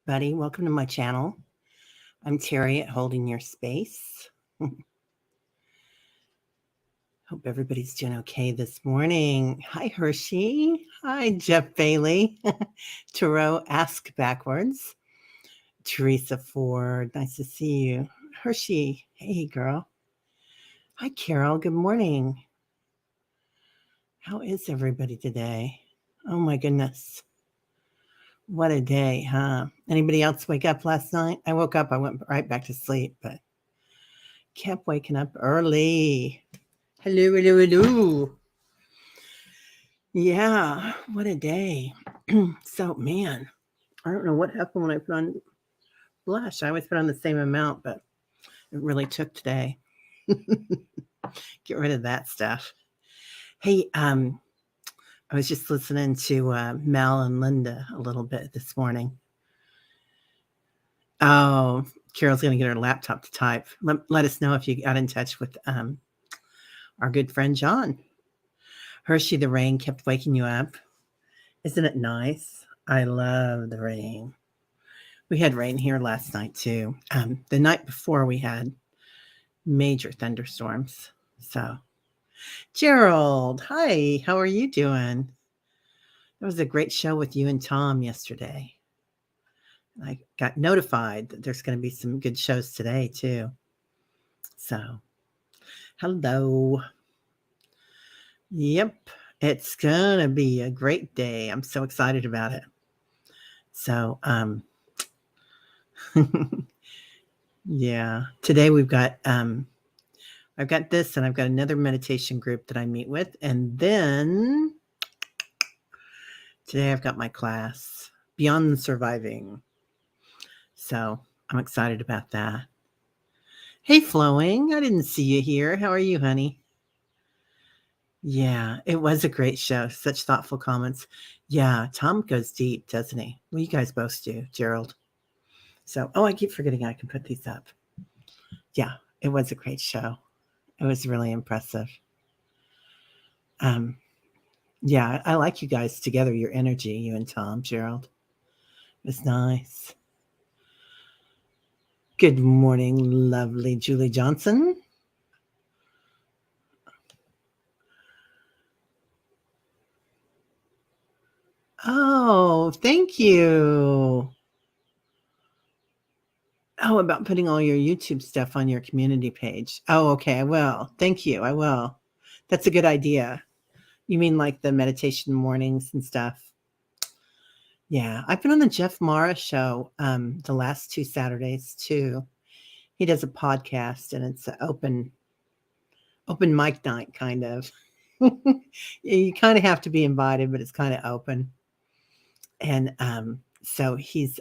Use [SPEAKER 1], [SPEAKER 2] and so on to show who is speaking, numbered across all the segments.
[SPEAKER 1] Buddy. Welcome to my channel. I'm Terry at Holding Your Space. Hope everybody's doing okay this morning. Hi, Hershey. Hi, Jeff Bailey. Tarot Ask Backwards. Teresa Ford. Nice to see you. Hershey. Hey, girl. Hi, Carol. Good morning. How is everybody today? Oh, my goodness. What a day, huh? Anybody else wake up last night? I woke up. I went right back to sleep, but kept waking up early. Hello, hello, hello. Yeah, what a day. So, man, I don't know what happened when I put on blush. I always put on the same amount, but it really took today. Get rid of that stuff. Hey, I was just listening to Mel and Linda a little bit this morning. Oh, Carol's going to get her laptop to type. Let us know if you got in touch with our good friend John. Hershey, the rain kept waking you up. Isn't it nice? I love the rain. We had rain here last night too. The night before we had major thunderstorms. So, Gerald, hi, how are you doing? It was a great show with you and Tom yesterday. I got notified that there's going to be some good shows today too. So, hello. Yep, it's going to be a great day. I'm so excited about it. So, yeah, today I've got this and I've got another meditation group that I meet with. And then today I've got my class, Beyond Surviving. So I'm excited about that. Hey, Flowing, I didn't see you here. How are you, honey? Yeah, it was a great show. Such thoughtful comments. Yeah, Tom goes deep, doesn't he? Well, you guys both do, Gerald. So, I keep forgetting I can put these up. Yeah, it was a great show. It was really impressive. Um, yeah, I like you guys together, your energy, you and Tom, Gerald. It was nice. Good morning, lovely Julie Johnson. Oh, thank you. Oh, about putting all your YouTube stuff on your community page. Oh, okay, I will. Thank you. I will. That's a good idea. You mean like the meditation mornings and stuff? Yeah, I've been on the Jeff Mara show the last 2 Saturdays too. He does a podcast and it's an open mic night kind of. You kind of have to be invited, but it's kind of open. And so he's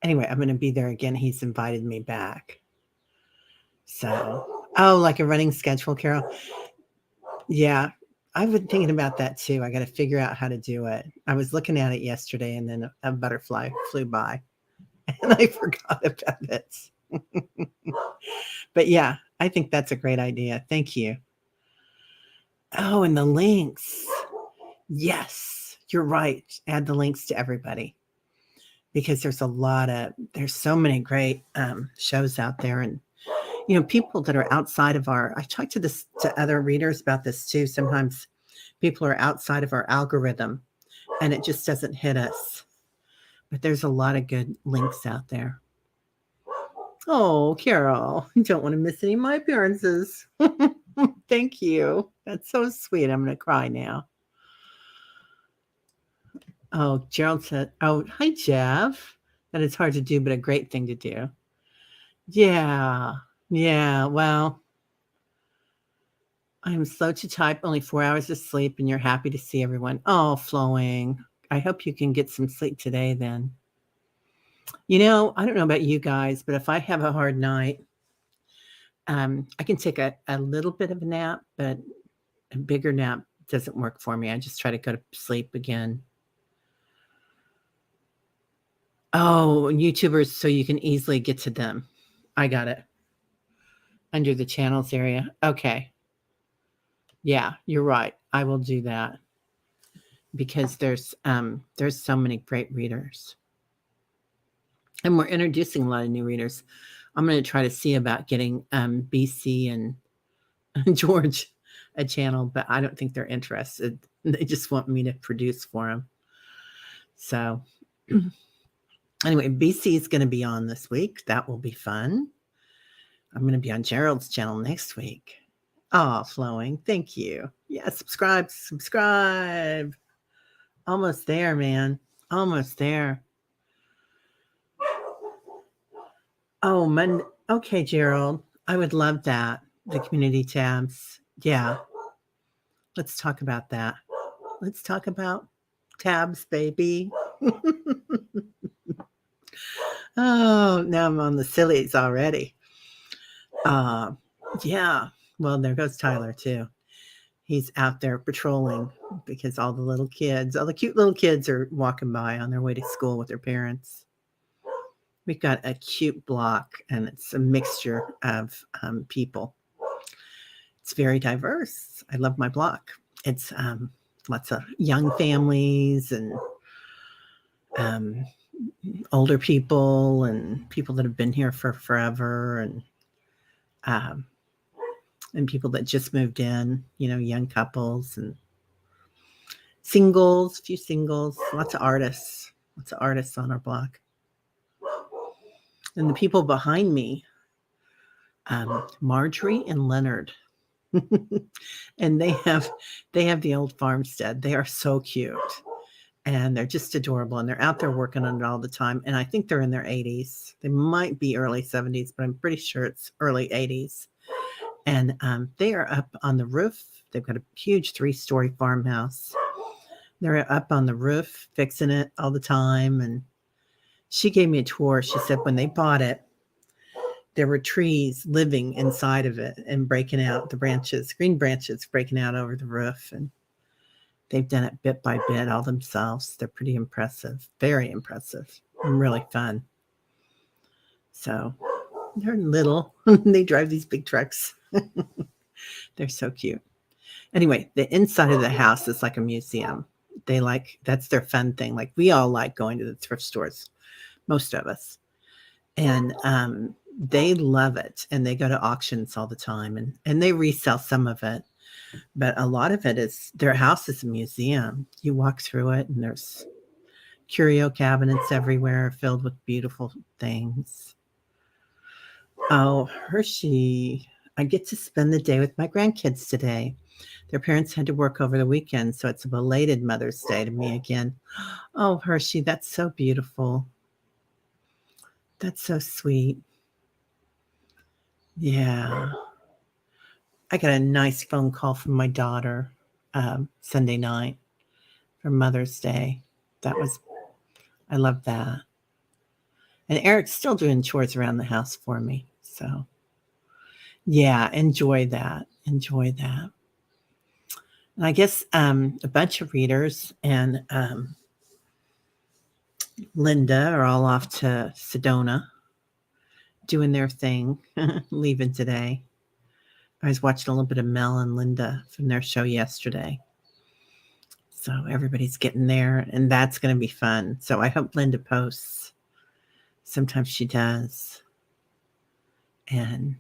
[SPEAKER 1] anyway, I'm going to be there again. He's invited me back. So, like a running schedule, Carol. Yeah, I've been thinking about that too. I got to figure out how to do it. I was looking at it yesterday and then a butterfly flew by and I forgot about it. But yeah, I think that's a great idea. Thank you. Oh, and the links. Yes, you're right. Add the links to everybody because there's so many great shows out there. And, people that are outside of I talked to other readers about this too. Sometimes people are outside of our algorithm and it just doesn't hit us. But there's a lot of good links out there. Oh, Carol, you don't want to miss any of my appearances. Thank you. That's so sweet. I'm going to cry now. Oh, Gerald said, oh, hi, Jeff. That is hard to do, but a great thing to do. Yeah. Yeah. Well, I'm slow to type, only 4 hours of sleep, and you're happy to see everyone. Oh, Flowing. I hope you can get some sleep today then. I don't know about you guys, but if I have a hard night, I can take a little bit of a nap, but a bigger nap doesn't work for me. I just try to go to sleep again. Oh, YouTubers, so you can easily get to them. I got it. Under the channels area. Okay. Yeah, you're right. I will do that because there's so many great readers. And we're introducing a lot of new readers. I'm going to try to see about getting BC and George a channel, but I don't think they're interested. They just want me to produce for them. So anyway, BC is going to be on this week. That will be fun. I'm going to be on Gerald's channel next week. Oh, Flowing. Thank you. Yeah, subscribe. Almost there, man. Almost there. Oh, Monday. Okay, Gerald. I would love that. The community tabs. Yeah. Let's talk about that. Let's talk about tabs, baby. Oh, now I'm on the sillies already. Yeah. Well, there goes Tyler, too. He's out there patrolling because all the cute little kids are walking by on their way to school with their parents. We've got a cute block, and it's a mixture of people. It's very diverse. I love my block. It's lots of young families and older people and people that have been here for forever, and people that just moved in, young couples and singles, a few singles, lots of artists on our block. And the people behind me, Marjorie and Leonard, and they have the old farmstead. They are so cute, and they're just adorable, and they're out there working on it all the time. And I think they're in their 80s. They might be early 70s, but I'm pretty sure it's early 80s. And they are up on the roof. They've got a huge 3-story farmhouse. They're up on the roof fixing it all the time. And she gave me a tour. She said when they bought it, there were trees living inside of it and breaking out the branches, green branches breaking out over the roof. And they've done it bit by bit all themselves. They're pretty impressive, very impressive, and really fun. So they're little. They drive these big trucks. They're so cute. Anyway, the inside of the house is like a museum. That's their fun thing. Like we all like going to the thrift stores, most of us. And they love it. And they go to auctions all the time, and they resell some of it. But a lot of it is their house is a museum. You walk through it and there's curio cabinets everywhere filled with beautiful things. Oh, Hershey, I get to spend the day with my grandkids today. Their parents had to work over the weekend, so it's a belated Mother's Day to me again. Oh, Hershey, that's so beautiful. That's so sweet. Yeah. I got a nice phone call from my daughter Sunday night for Mother's Day. I love that. And Eric's still doing chores around the house for me. So, yeah, enjoy that. Enjoy that. And I guess a bunch of readers and Linda are all off to Sedona doing their thing, leaving today. I was watching a little bit of Mel and Linda from their show yesterday. So everybody's getting there, and that's going to be fun. So I hope Linda posts. Sometimes she does. And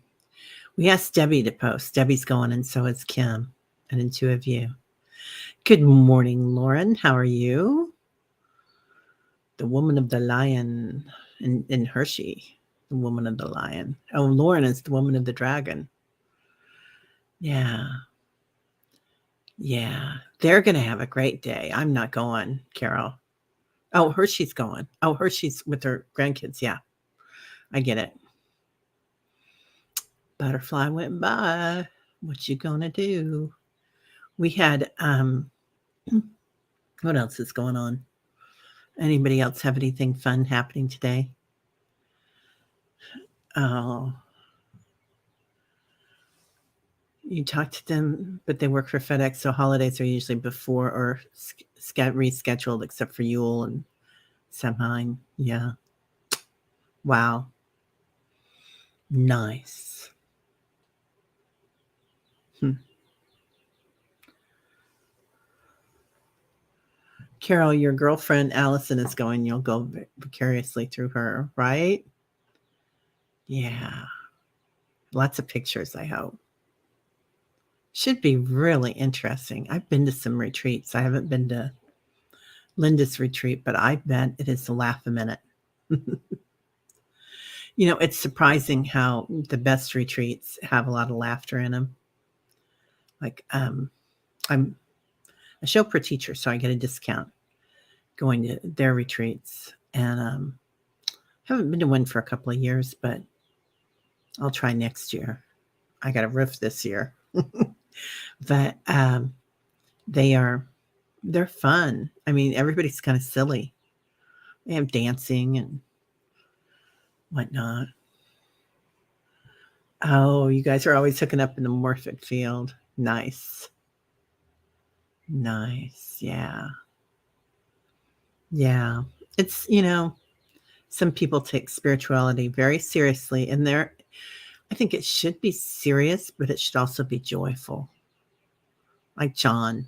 [SPEAKER 1] we asked Debbie to post. Debbie's going, and so is Kim, and then 2 of you. Good morning, Lauren. How are you? The woman of the lion in Hershey. The woman of the lion. Oh, Lauren is the woman of the dragon. Yeah. Yeah. They're going to have a great day. I'm not going, Carol. Oh, Hershey's going. Oh, Hershey's with her grandkids. Yeah. I get it. Butterfly went by. What you gonna do? We had what else is going on? Anybody else have anything fun happening today? Oh, you talk to them, but they work for FedEx, so holidays are usually before or rescheduled, except for Yule and Samhain. Yeah. Wow. Nice. Carol, your girlfriend Allison is going. You'll go vicariously through her, right? Yeah. Lots of pictures, I hope. Should be really interesting. I've been to some retreats. I haven't been to Linda's retreat, but I bet it is a laugh a minute. It's surprising how the best retreats have a lot of laughter in them. Like, I'm a Chopra teacher, so I get a discount going to their retreats. And haven't been to one for a couple of years, but I'll try next year. I got a roof this year. But they're fun. I mean, everybody's kind of silly. They have dancing and whatnot. Oh, you guys are always hooking up in the morphic field. Nice. Nice. Yeah. Yeah. It's, some people take spirituality very seriously, and I think it should be serious, but it should also be joyful. Like John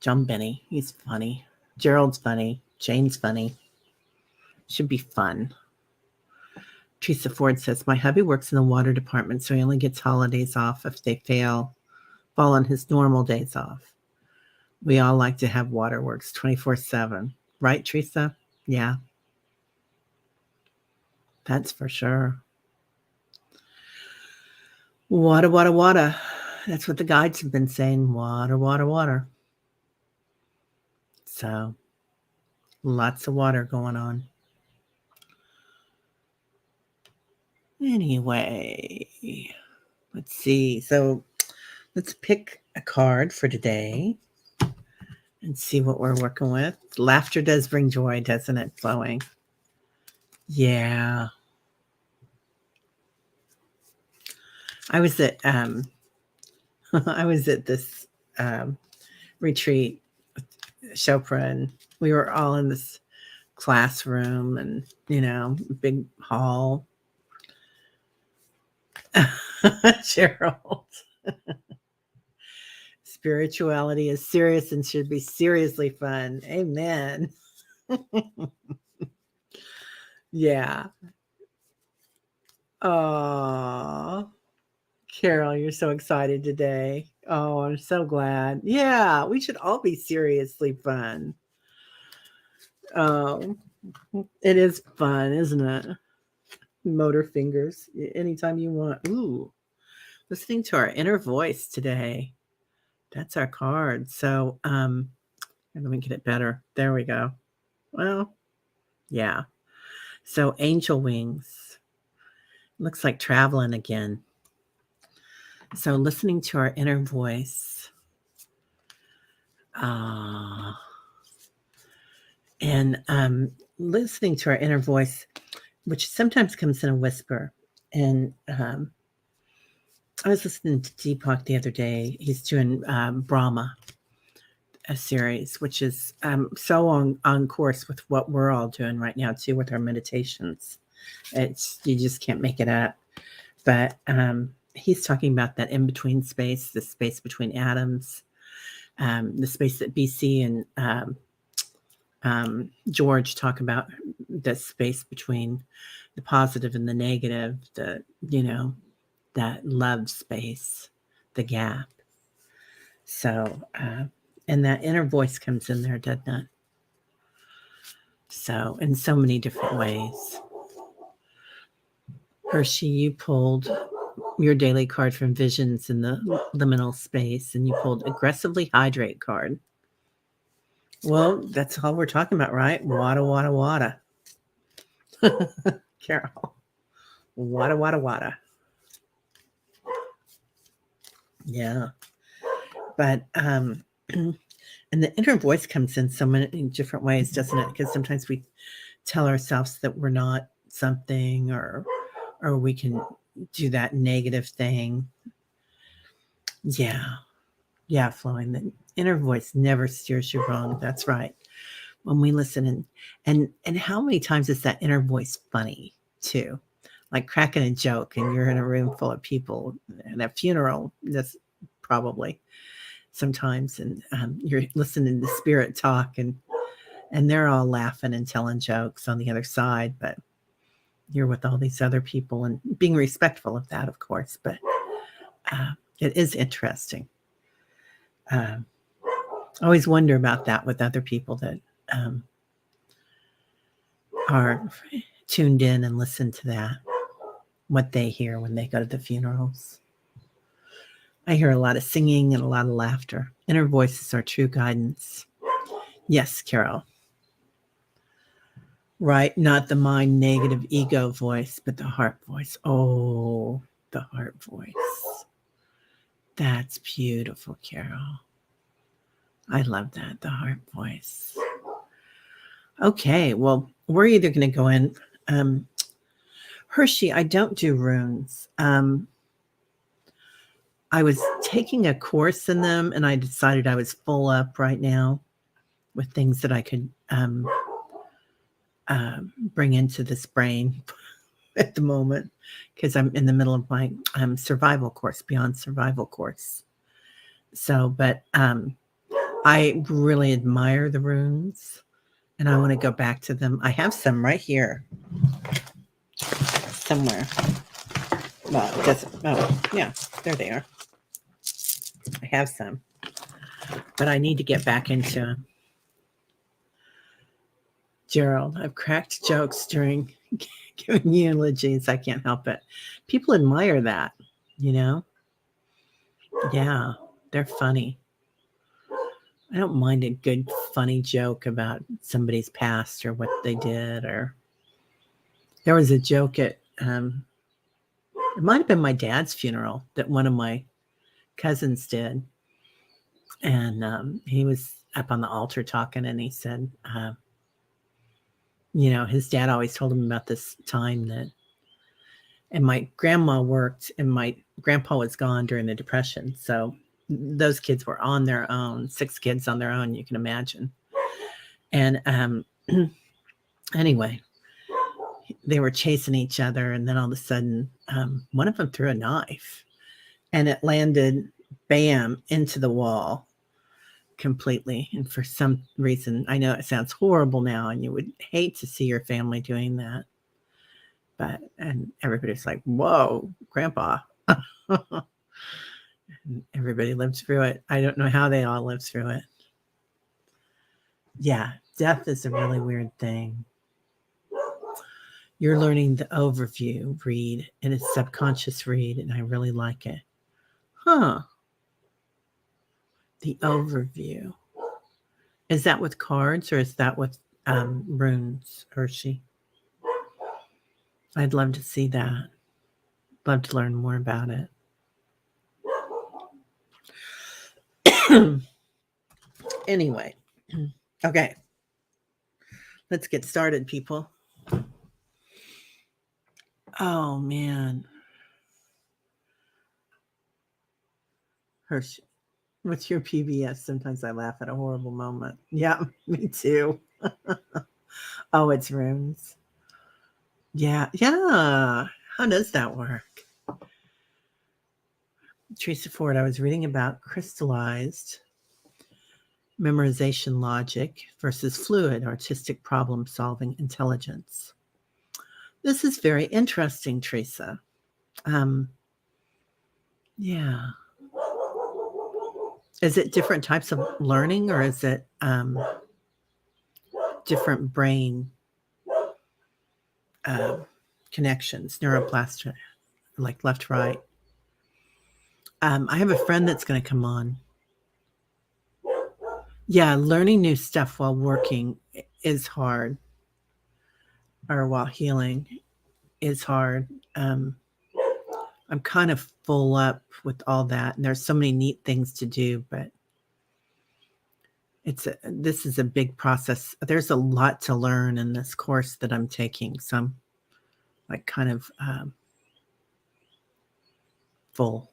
[SPEAKER 1] Benny. He's funny. Gerald's funny. Jane's funny. Should be fun. Teresa Ford says, my hubby works in the water department, so he only gets holidays off if they fall on his normal days off. We all like to have waterworks 24/7. Right, Teresa? Yeah. That's for sure. Water, water, water. That's what the guides have been saying. Water, water, water. So, lots of water going on. Anyway, let's see. So, let's pick a card for today and see what we're working with. Laughter does bring joy, doesn't it, Flowing? Yeah. I was at this retreat with Chopra, and we were all in this classroom and, big hall. Gerald. Spirituality is serious and should be seriously fun. Amen. Yeah. Oh, Carol, you're so excited today. Oh, I'm so glad. Yeah, we should all be seriously fun. Oh, it is fun, isn't it? Motor fingers anytime you want. Ooh, listening to our inner voice today. That's our card. So, let me get it better. There we go. Well, yeah. So, angel wings. Looks like traveling again. So, listening to our inner voice. And listening to our inner voice, which sometimes comes in a whisper. And I was listening to Deepak the other day. He's doing Brahma, a series, which is so on course with what we're all doing right now, too, with our meditations. You just can't make it up. But he's talking about that in-between space, the space between atoms, the space that BC and George talk about, the space between the positive and the negative, that love space, the gap. So, and that inner voice comes in there, doesn't it? So, in so many different ways. Hershey, you pulled your daily card from Visions in the liminal space, and you pulled Aggressively Hydrate card. Well, that's all we're talking about, right? Wada, wada, wada. Carol. Wada, wada, wada. Yeah. But, and the inner voice comes in so many different ways, doesn't it? Because sometimes we tell ourselves that we're not something, or we can do that negative thing. Yeah. Yeah, Flowing. The inner voice never steers you wrong. That's right. When we listen, and how many times is that inner voice funny too? Like cracking a joke and you're in a room full of people at a funeral. That's probably sometimes, and you're listening to spirit talk, and they're all laughing and telling jokes on the other side, but you're with all these other people and being respectful of that, of course. But it is interesting. I always wonder about that with other people that are tuned in and listen to that, what they hear when they go to the funerals. I hear a lot of singing and a lot of laughter. Inner voices are true guidance. Yes, Carol. Right, not the mind negative ego voice, but the heart voice. Oh, the heart voice. That's beautiful, Carol. I love that, the heart voice. Okay, well, we're either going to go in. Hershey, I don't do runes. I was taking a course in them, and I decided I was full up right now with things that I could bring into this brain at the moment, because I'm in the middle of my survival course, beyond survival course. So, but I really admire the runes, and I want to go back to them. I have some right here somewhere. Well, it doesn't. Oh, yeah, there they are. I have some, but I need to get back into them. Gerald, I've cracked jokes during giving eulogies. I can't help it. People admire that, you know? Yeah, they're funny. I don't mind a good, funny joke about somebody's past or what they did. Or there was a joke at, it might have been my dad's funeral that one of my cousins did. And he was up on the altar talking, and he said, you know, his dad always told him about this time that, and my grandma worked, and my grandpa was gone during the Depression. So those kids were on their own, 6 kids on their own, you can imagine. And anyway, they were chasing each other, and then all of a sudden, one of them threw a knife, and it landed, bam, into the wall completely. And for some reason, I know it sounds horrible now, and you would hate to see your family doing that, but, and everybody's like, whoa, Grandpa. Everybody lived through it. I don't know how they all lived through it. Yeah, death is a really weird thing. You're learning the overview read, and it's subconscious read, and I really like it. Huh. The overview. Is that with cards, or is that with runes, Hershey? I'd love to see that. Love to learn more about it. Anyway, okay. Let's get started, people. Oh, man. Hershey, what's your PBS? Sometimes I laugh at a horrible moment. Yeah, me too. Oh, it's runes. Yeah. How does that work? Teresa Ford, I was reading about crystallized memorization logic versus fluid artistic problem-solving intelligence. This is very interesting, Teresa. Yeah. Is it different types of learning, or is it different brain connections, neuroplastic, like left, right? I have a friend that's going to come on. Yeah, learning new stuff while working is hard, or while healing is hard. I'm kind of full up with all that, and there's so many neat things to do, but this is a big process. There's a lot to learn in this course that I'm taking, so I'm like kind of full.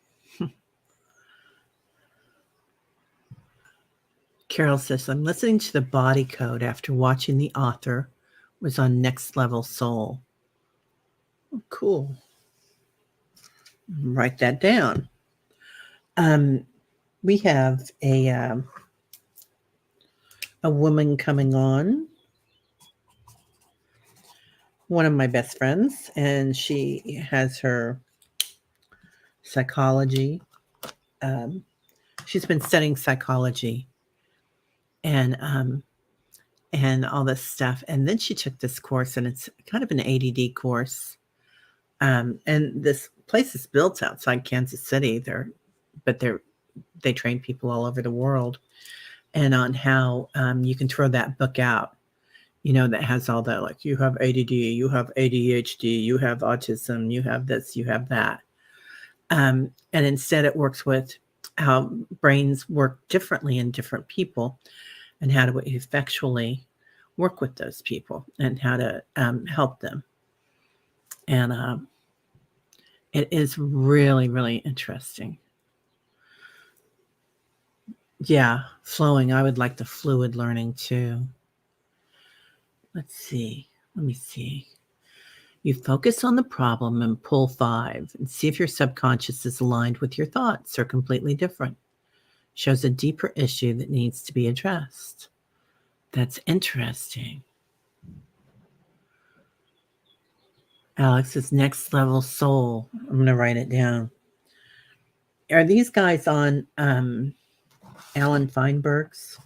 [SPEAKER 1] Carol says, I'm listening to the body code after watching the author was on Next Level Soul. Oh, cool. Write that down. We have a woman coming on, one of my best friends, and she has her psychology. Um, she's been studying psychology and all this stuff, and then she took this course, and it's kind of an ADD course. And this place is built outside Kansas City. They train people all over the world, and on how you can throw that book out. That has all that, like, you have ADD, you have ADHD, you have autism, you have this, you have that. And instead it works with how brains work differently in different people and how to effectually work with those people and how to help them. And it is really, really interesting. Yeah, flowing. I would like the fluid learning too. Let's see. Let me see. You focus on the problem and pull 5 and see if your subconscious is aligned with your thoughts or completely different. Shows a deeper issue that needs to be addressed. That's interesting. Alex's next level soul. I'm going to write it down. Are these guys on Alan Feinberg's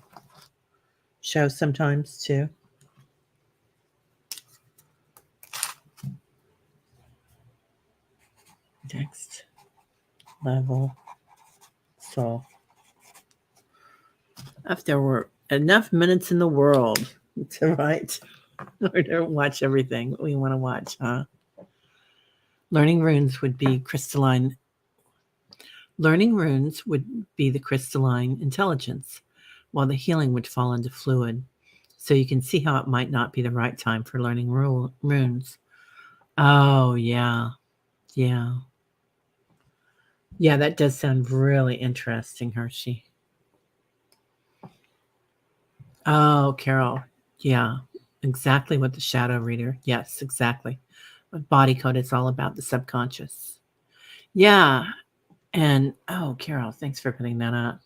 [SPEAKER 1] show sometimes too? Next level soul. If there were enough minutes in the world to write or to watch everything we want to watch, huh? Learning runes would be crystalline. Learning runes would be the crystalline intelligence, while the healing would fall into fluid. So you can see how it might not be the right time for learning runes. Oh, yeah. Yeah. Yeah, that does sound really interesting, Hershey. Oh, Carol. Yeah, exactly what the shadow reader. Yes, exactly. Body code is all about the subconscious. Yeah. And oh, Carol, thanks for putting that up.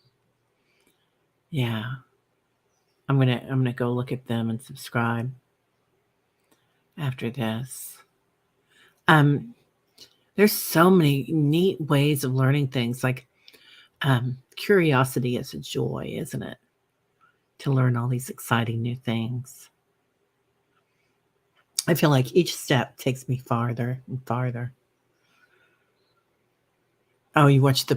[SPEAKER 1] Yeah. I'm gonna go look at them and subscribe after this. There's so many neat ways of learning things. Like curiosity is a joy, isn't it? To learn all these exciting new things. I feel like each step takes me farther and farther. Oh, you watched the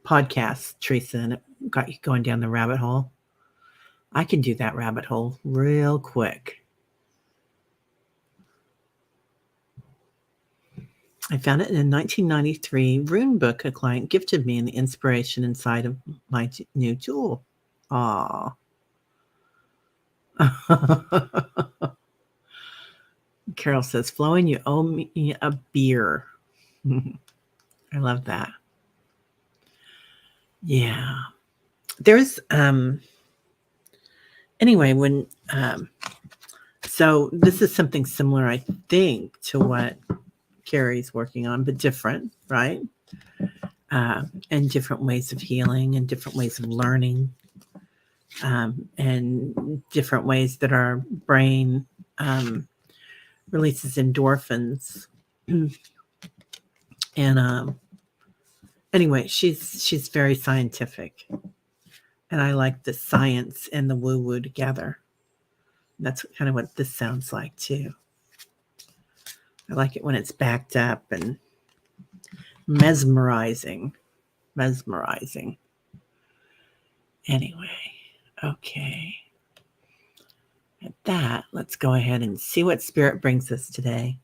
[SPEAKER 1] podcast, Teresa, and it got you going down the rabbit hole. I can do that rabbit hole real quick. I found it in a 1993 rune book a client gifted me and the inspiration inside of my new tool. Aw. Carol says, Flowing, you owe me a beer. I love that. Yeah. There's anyway, when so this is something similar, I think, to what Carrie's working on, but different, right? And different ways of healing and different ways of learning, and different ways that our brain releases endorphins. And anyway, she's very scientific, and I like the science and the woo-woo together. That's kind of what this sounds like too. I like it when it's backed up and mesmerizing. Anyway, okay. At that, let's go ahead and see what spirit brings us today.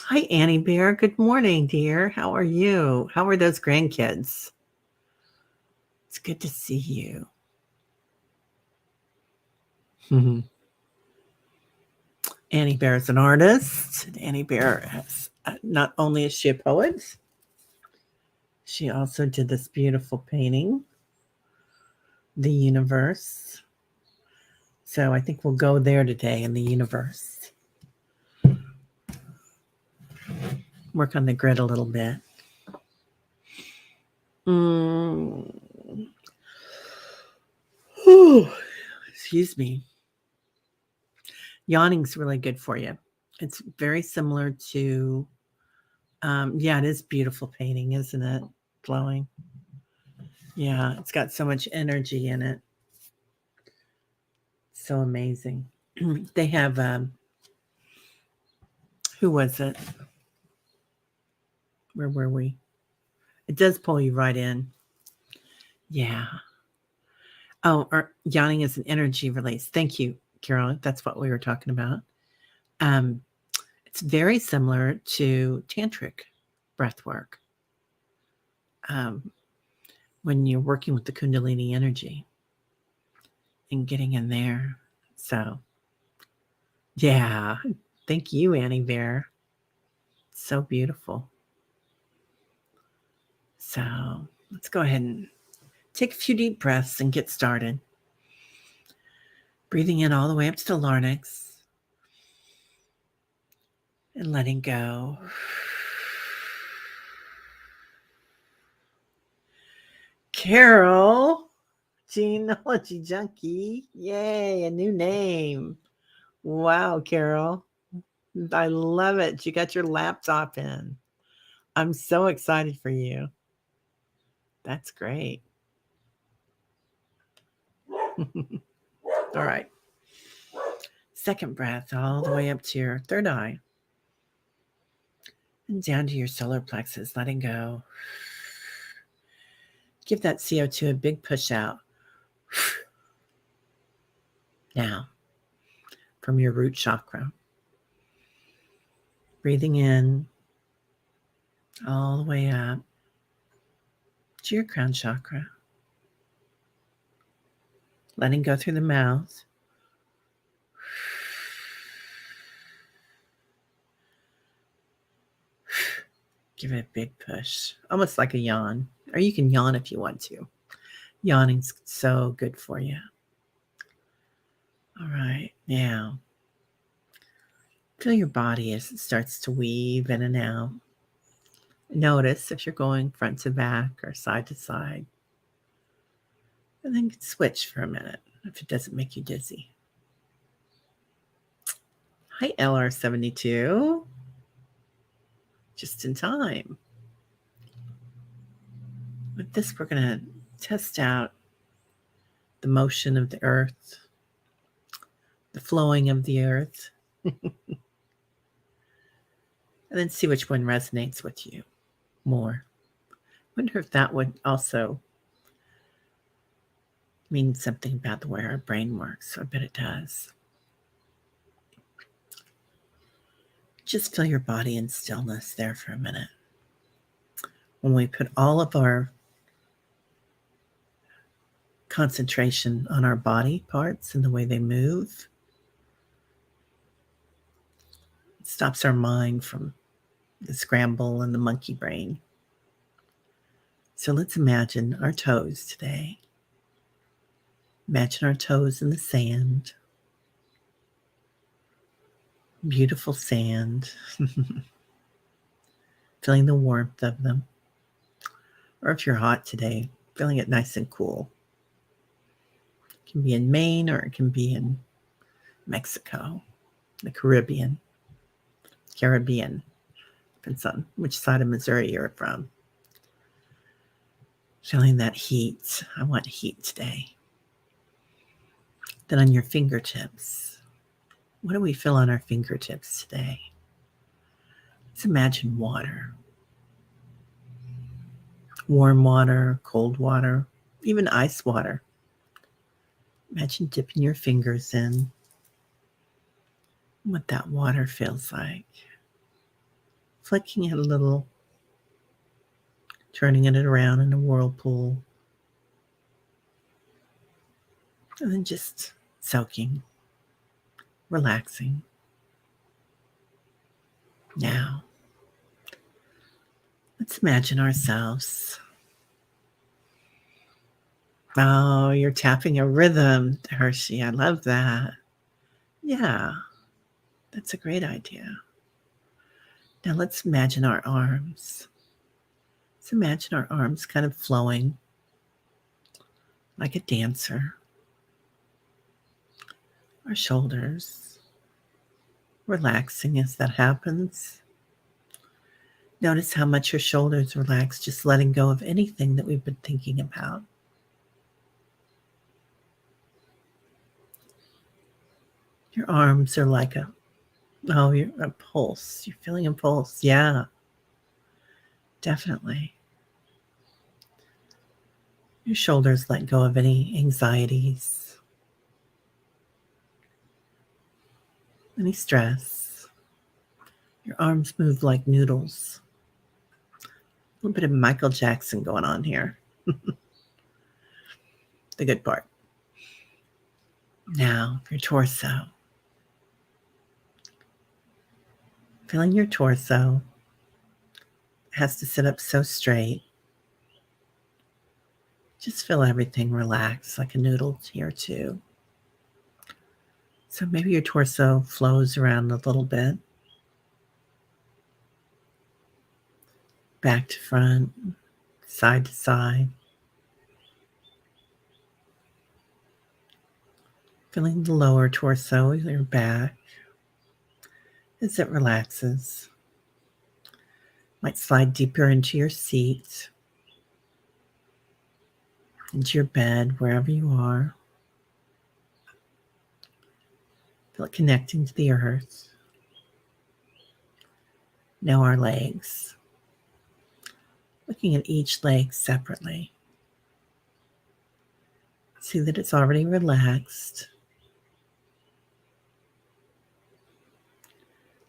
[SPEAKER 1] Hi, Annie Bear. Good morning, dear. How are you? How are those grandkids? It's good to see you. Annie Bear is an artist. Annie Bear has not only is she a poet, she also did this beautiful painting, The Universe. So I think we'll go there today in the universe. Work on the grid a little bit. Mm. Whew. Excuse me. Yawning's really good for you. It's very similar to, yeah, it is beautiful painting, isn't it? Flowing. Yeah, it's got so much energy in it. So amazing. They have, who was it? Where were we? It does pull you right in. Yeah. Oh, or yawning is an energy release. Thank you, Carol. That's what we were talking about. Um, it's very similar to tantric breath work. Um, when you're working with the Kundalini energy and getting in there. So, yeah. Thank you, Annie Bear. So beautiful. So, let's go ahead and take a few deep breaths and get started. Breathing in all the way up to the larynx and letting go. Carol, genealogy junkie. Yay, a new name. Wow, Carol. I love it. You got your laptop in. I'm so excited for you. That's great. All right. Second breath all the way up to your third eye and down to your solar plexus, letting go. Give that CO2 a big push out. Now, from your root chakra, breathing in all the way up to your crown chakra, letting go through the mouth. Give it a big push, almost like a yawn, or you can yawn if you want to. Yawning's so good for you. All right, now feel your body as it starts to weave in and out. Notice if you're going front to back or side to side. And then switch for a minute if it doesn't make you dizzy. Hi, LR72. Just in time. With this, we're going to test out the motion of the earth, the flowing of the earth, and then see which one resonates with you more. Wonder if that would also mean something about the way our brain works. I bet it does. Just feel your body in stillness there for a minute. When we put all of our concentration on our body parts and the way they move, it stops our mind from the scramble and the monkey brain. So let's imagine our toes today. Imagine our toes in the sand. Beautiful sand. Feeling the warmth of them. Or if you're hot today, feeling it nice and cool. It can be in Maine or it can be in Mexico, the Caribbean. Depends on which side of Missouri you're from. Feeling that heat. I want heat today. Then on your fingertips. What do we feel on our fingertips today? Let's imagine water. Warm water, cold water, even ice water. Imagine dipping your fingers in. What that water feels like. Flicking it a little. Turning it around in a whirlpool. And then just soaking. Relaxing. Now, let's imagine ourselves. Oh, you're tapping a rhythm, Hershey. I love that. Yeah, that's a great idea. Now let's imagine our arms So imagine our arms kind of flowing like a dancer. Our shoulders relaxing as that happens. Notice how much your shoulders relax, just letting go of anything that we've been thinking about. Your arms are like you're a pulse. You're feeling a pulse. Yeah, definitely. Your shoulders let go of any anxieties, any stress. Your arms move like noodles. A little bit of Michael Jackson going on here. The good part. Now, your torso. Feeling your torso has to sit up so straight. Just feel everything relax like a noodle here too. So maybe your torso flows around a little bit. Back to front, side to side. Feeling the lower torso, your back, as it relaxes. Might slide deeper into your seat, into your bed, wherever you are. Feel it connecting to the earth. Now our legs. Looking at each leg separately. See that it's already relaxed.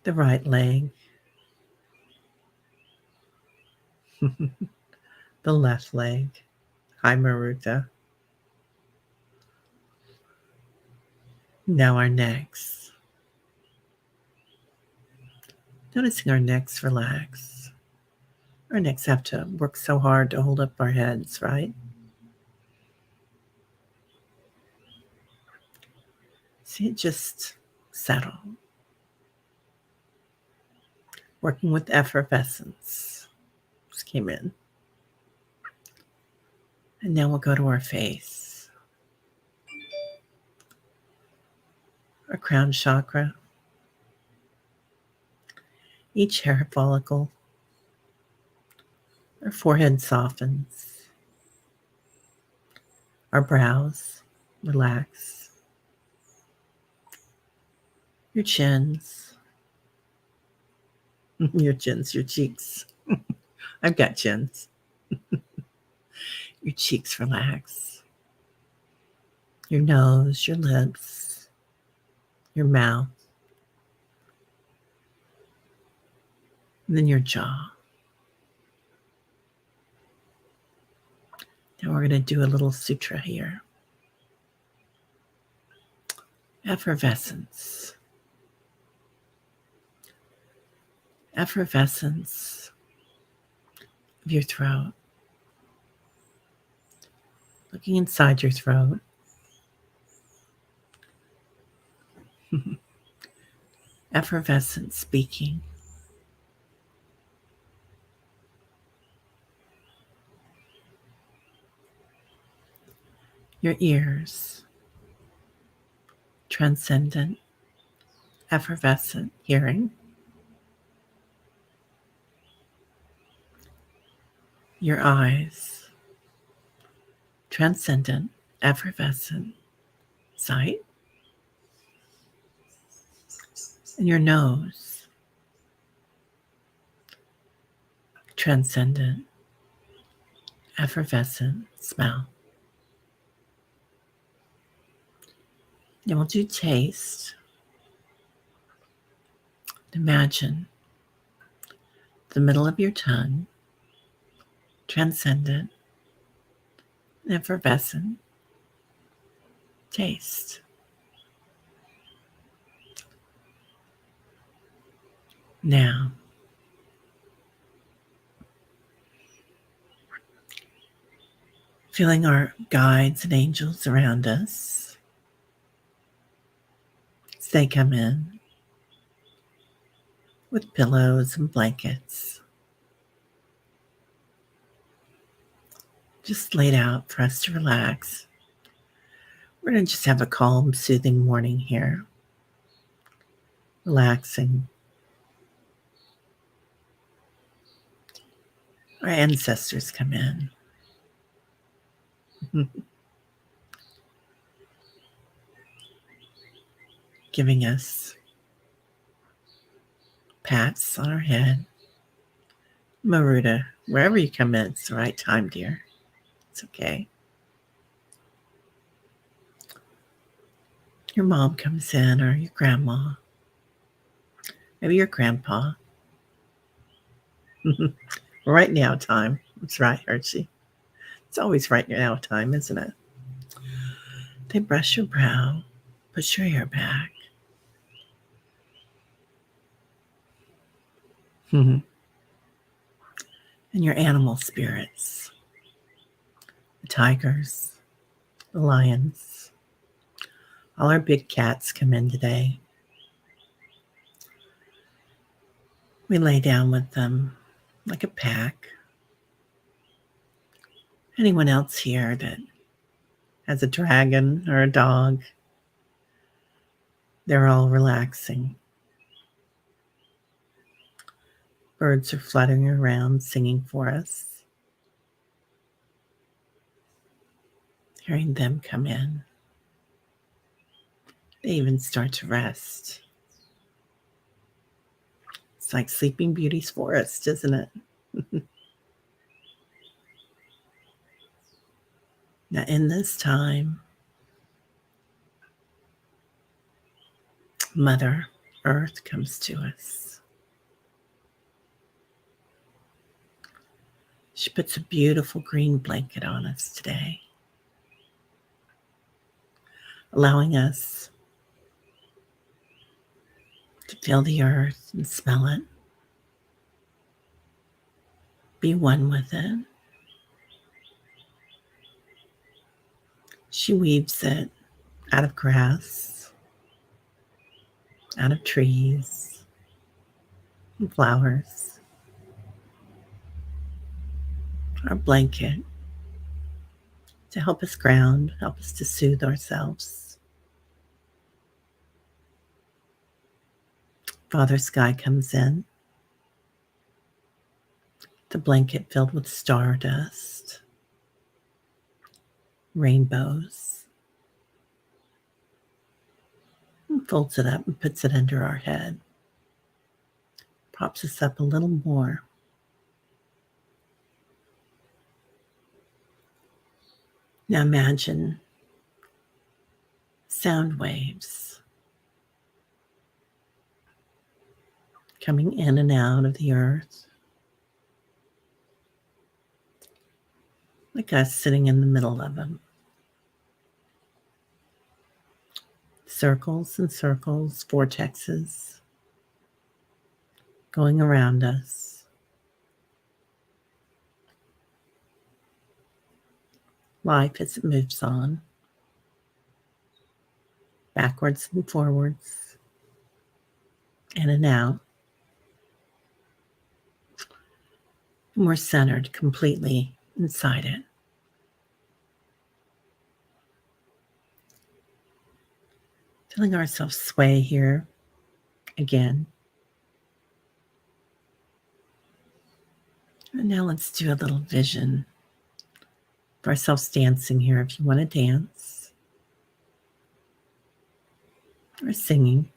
[SPEAKER 1] The right leg. The left leg. Hi, Maruta. Now our necks. Noticing our necks relax. Our necks have to work so hard to hold up our heads, right? See it just settle. Working with effervescence. Just came in. And now we'll go to our face. Our crown chakra. Each hair follicle. Our forehead softens. Our brows relax. Your chins. Your chins, your cheeks. I've got chins. Your cheeks relax. Your nose, your lips, your mouth. And then your jaw. Now we're going to do a little sutra here. Effervescence. Effervescence of your throat. Looking inside your throat. Effervescent speaking. Your ears. Transcendent, effervescent hearing. Your eyes. Transcendent, effervescent sight. And your nose. Transcendent, effervescent smell. Then we'll do taste. Imagine the middle of your tongue, transcendent, effervescent taste. Now, feeling our guides and angels around us as they come in with pillows and blankets. just laid out for us to relax. We're going to just have a calm, soothing morning here. Relaxing. Our ancestors come in. Giving us pats on our head. Maruta, wherever you come in, it's the right time, dear. It's okay. Your mom comes in, or your grandma, maybe your grandpa. Right now time. That's right, Archie. It's always right now time, isn't it? They brush your brow, push your hair back. And your animal spirits, the tigers, the lions, all our big cats come in today. We lay down with them like a pack. Anyone else here that has a dragon or a dog, they're all relaxing. Birds are fluttering around, singing for us. Hearing them come in, they even start to rest. It's like Sleeping Beauty's forest, isn't it? Now, in this time, Mother Earth comes to us. She puts a beautiful green blanket on us today, allowing us to feel the earth and smell it, be one with it. She weaves it out of grass, out of trees, and flowers. Our blanket to help us ground, help us to soothe ourselves. Father Sky comes in, the blanket filled with stardust, rainbows, and folds it up and puts it under our head, props us up a little more. Now imagine sound waves coming in and out of the earth, like us sitting in the middle of them. Circles and circles, vortexes going around us. Life as it moves on, backwards and forwards, in and out. And we're centered completely inside it. Feeling ourselves sway here again. And now let's do a little vision of ourselves dancing here if you want to dance. Or singing.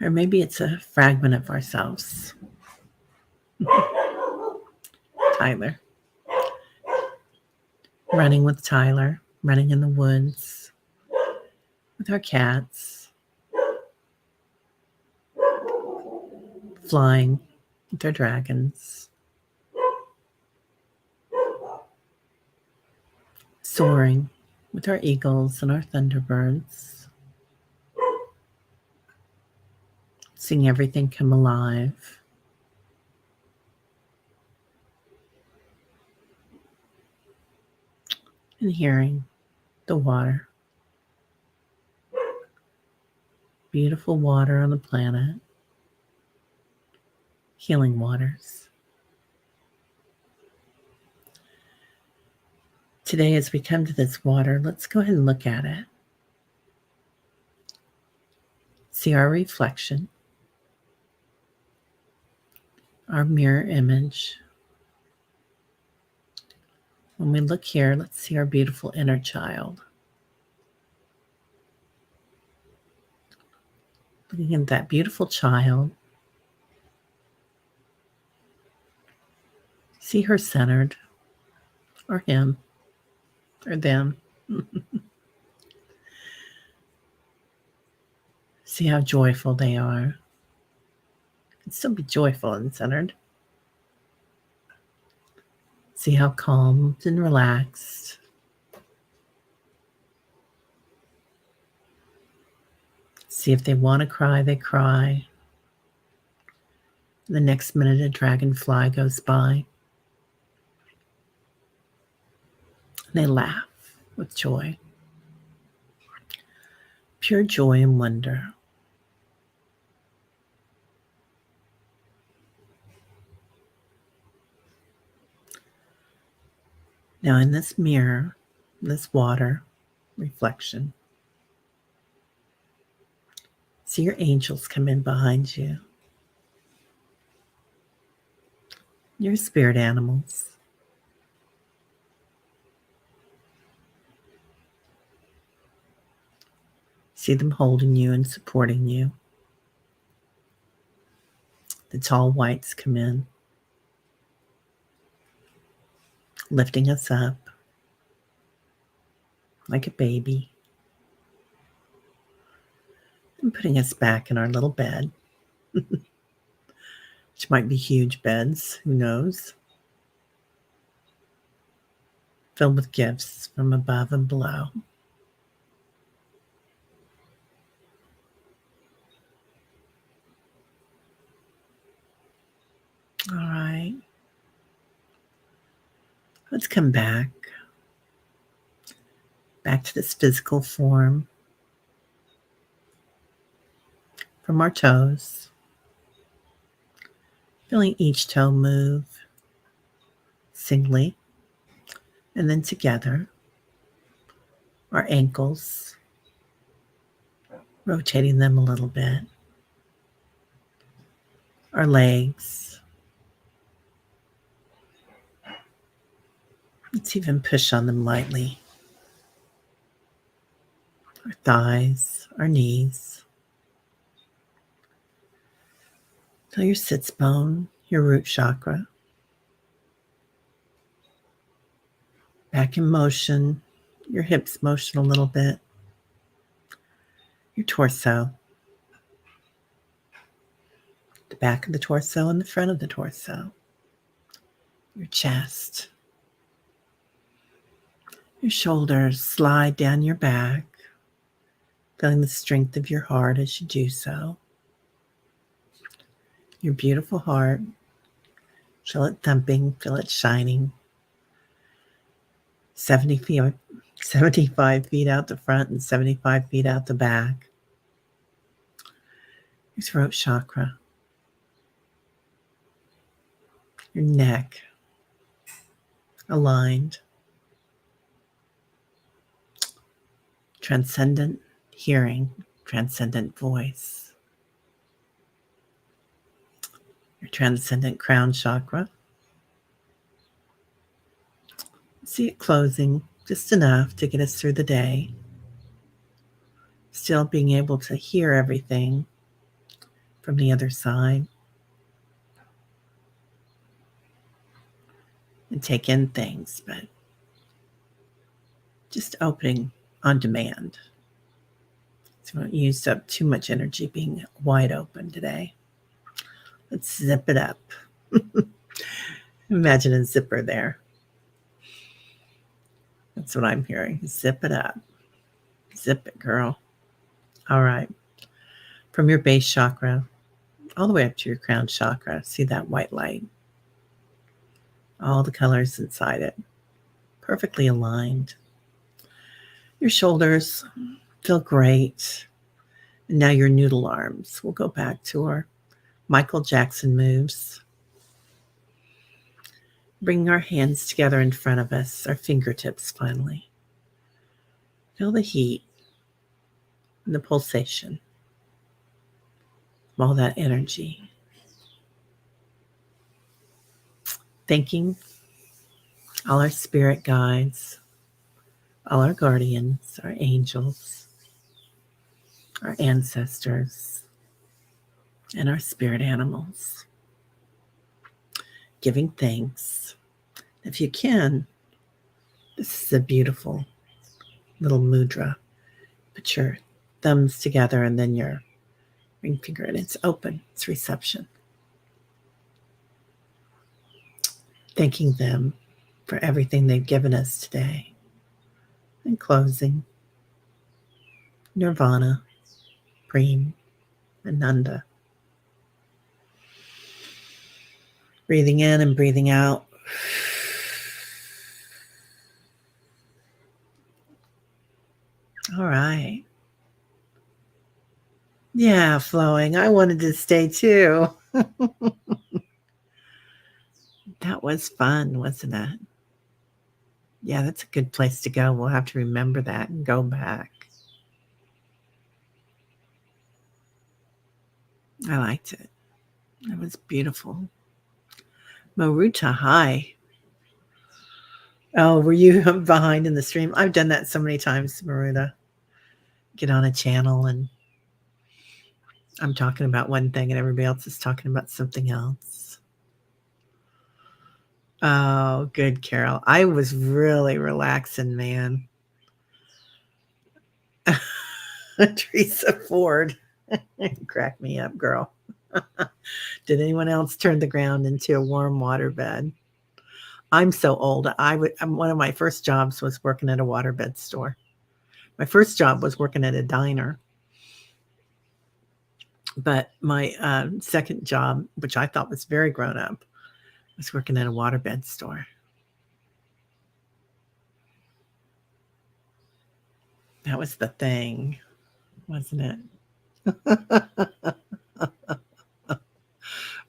[SPEAKER 1] Or maybe it's a fragment of ourselves. Tyler. Running with Tyler, running in the woods with our cats, flying with our dragons, soaring with our eagles and our thunderbirds, seeing everything come alive. And hearing the water. Beautiful water on the planet. Healing waters. today, as we come to this water, let's go ahead and look at it. See our reflection, our mirror image. When we look here, let's see our beautiful inner child. Looking at that beautiful child, see her centered, or him, or them. See how joyful they are. You can still be joyful and centered. See how calm and relaxed. See if they want to cry, they cry. The next minute, a dragonfly goes by. They laugh with joy. Pure joy and wonder. Now, in this mirror, this water reflection, see your angels come in behind you. Your spirit animals. See them holding you and supporting you. The tall whites come in, lifting us up like a baby and putting us back in our little bed, which might be huge beds, who knows, filled with gifts from above and below. All right. Let's come back to this physical form. From our toes, feeling each toe move singly and then together. Our ankles, rotating them a little bit. Our legs. Let's even push on them lightly. Our thighs, our knees. Feel your sits bone, your root chakra. Back in motion, your hips motion a little bit. Your torso. The back of the torso and the front of the torso. Your chest. Your shoulders slide down your back, feeling the strength of your heart as you do so. Your beautiful heart. Feel it thumping, feel it shining. 75 feet out the front and 75 feet out the back. Your throat chakra. Your neck aligned. Transcendent hearing, transcendent voice. Your transcendent crown chakra. See it closing just enough to get us through the day. Still being able to hear everything from the other side. And take in things, but just opening on demand. So we don't use up too much energy being wide open today. Let's zip it up. Imagine a zipper there. That's what I'm hearing. Zip it up. Zip it, girl. All right. From your base chakra all the way up to your crown chakra, see that white light. All the colors inside it. Perfectly aligned. Your shoulders feel great. And now your noodle arms. We'll go back to our Michael Jackson moves. Bring our hands together in front of us, our fingertips finally. Feel the heat and the pulsation of all that energy. Thanking all our spirit guides, all our guardians, our angels, our ancestors, and our spirit animals. Giving thanks. If you can, this is a beautiful little mudra. Put your thumbs together and then your ring finger, and it's open. It's reception. Thanking them for everything they've given us today. And closing. Nirvana, Preem, Ananda. Breathing in and breathing out. All right. Yeah, flowing. I wanted to stay too. That was fun, wasn't it? Yeah, that's a good place to go. We'll have to remember that and go back. I liked it. It was beautiful. Maruta, hi. Oh, were you behind in the stream? I've done that so many times, Maruta. Get on a channel and I'm talking about one thing and everybody else is talking about something else. Oh, good, Carol. I was really relaxing, man. Teresa Ford. Crack me up, girl. Did anyone else turn the ground into a warm water bed? I'm so old. One of my first jobs was working at a waterbed store. My first job was working at a diner. But my second job, which I thought was very grown up, was working at a waterbed store. That was the thing, wasn't it?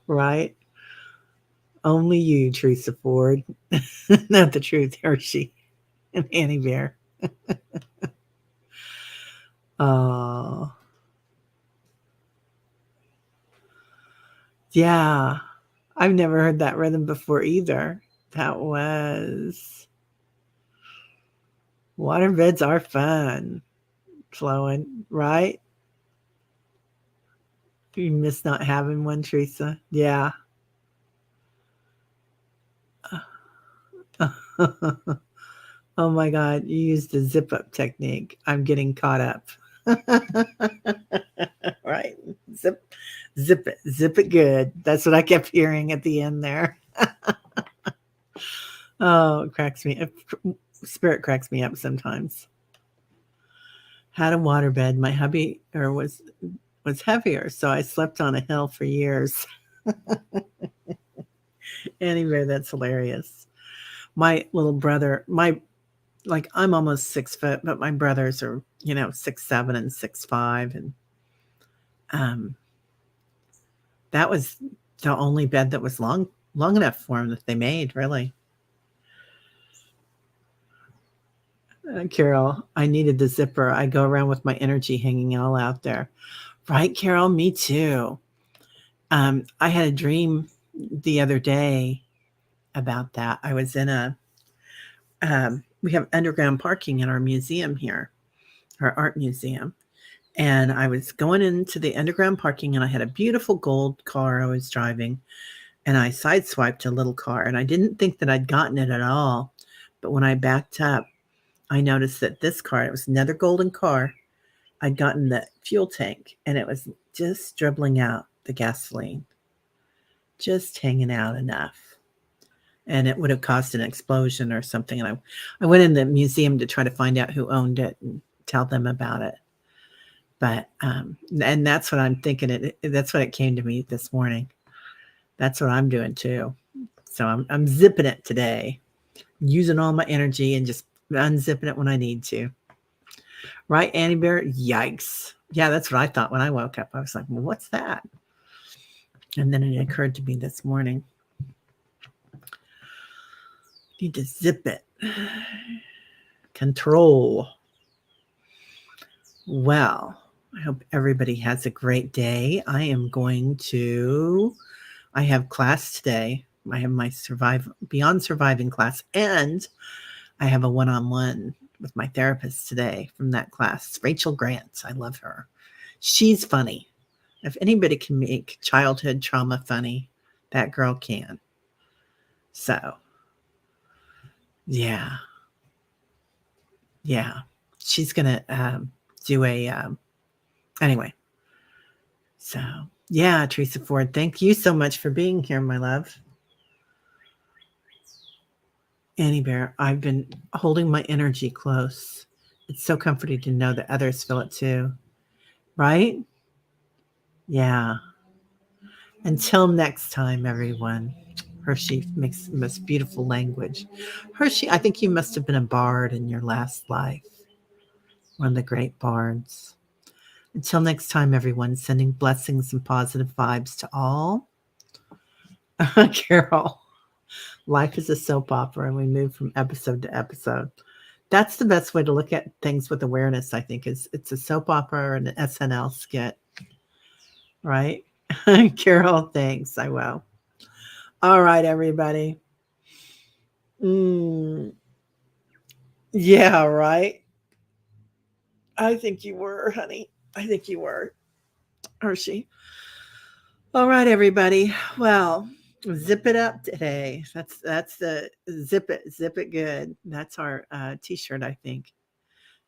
[SPEAKER 1] Right? Only you, Teresa Ford. Not the truth, Hershey and Annie Bear. Oh. Yeah. I've never heard that rhythm before either. That was waterbeds are fun. Flowing, right? You miss not having one, Teresa. Yeah. Oh my God, you used the zip up technique. I'm getting caught up. Right. Zip it good. That's what I kept hearing at the end there. Oh, it cracks me. Spirit cracks me up sometimes. Had a waterbed. My hubby was heavier, so I slept on a hill for years. Anyway, that's hilarious. My little brother, I'm almost 6 foot, but my brothers are, 6'7" and 6'5", and that was the only bed that was long enough for him that they made, really. Carol, I needed the zipper. I go around with my energy hanging all out there. Right, Carol? Me too. I had a dream the other day about that. I was in we have underground parking in our museum here, our art museum. And I was going into the underground parking and I had a beautiful gold car I was driving. And I sideswiped a little car and I didn't think that I'd gotten it at all. But when I backed up, I noticed that this car, it was another golden car, I'd gotten the fuel tank and it was just dribbling out the gasoline, just hanging out enough. And it would have caused an explosion or something. And I went in the museum to try to find out who owned it and tell them about it. But, and that's what I'm thinking. That's what it came to me this morning. That's what I'm doing too. So I'm zipping it today, using all my energy and just unzipping it when I need to. Right, Annie Bear? Yikes. Yeah, that's what I thought when I woke up. I was like, well, what's that? And then it occurred to me this morning. Need to zip it. Control. Well, I hope everybody has a great day. I have class today. I have my Beyond Surviving class, and I have a one-on-one with my therapist today from that class. Rachel Grant. I love her. She's funny. If anybody can make childhood trauma funny, that girl can. So, yeah. Yeah. She's going to do anyway. So, yeah, Teresa Ford, thank you so much for being here, my love. Annie Bear, I've been holding my energy close. It's so comforting to know that others feel it too. Right? Yeah. Until next time, everyone. Hershey makes the most beautiful language. Hershey, I think you must have been a bard in your last life. One of the great bards. Until next time, everyone, sending blessings and positive vibes to all. Carol, life is a soap opera and we move from episode to episode. That's the best way to look at things with awareness, I think, is it's a soap opera or an SNL skit. Right? Carol, thanks. I will. All right, everybody. Yeah, right. I think you were, honey. I think you were, Hershey. All right, everybody. Well, zip it up today. That's the zip it good. That's our t-shirt, I think.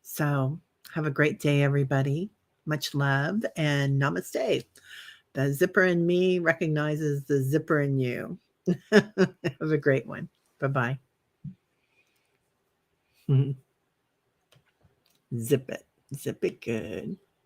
[SPEAKER 1] So have a great day, everybody. Much love and namaste. The zipper in me recognizes the zipper in you. Have a great one. Bye-bye. Zip it. Zip it good.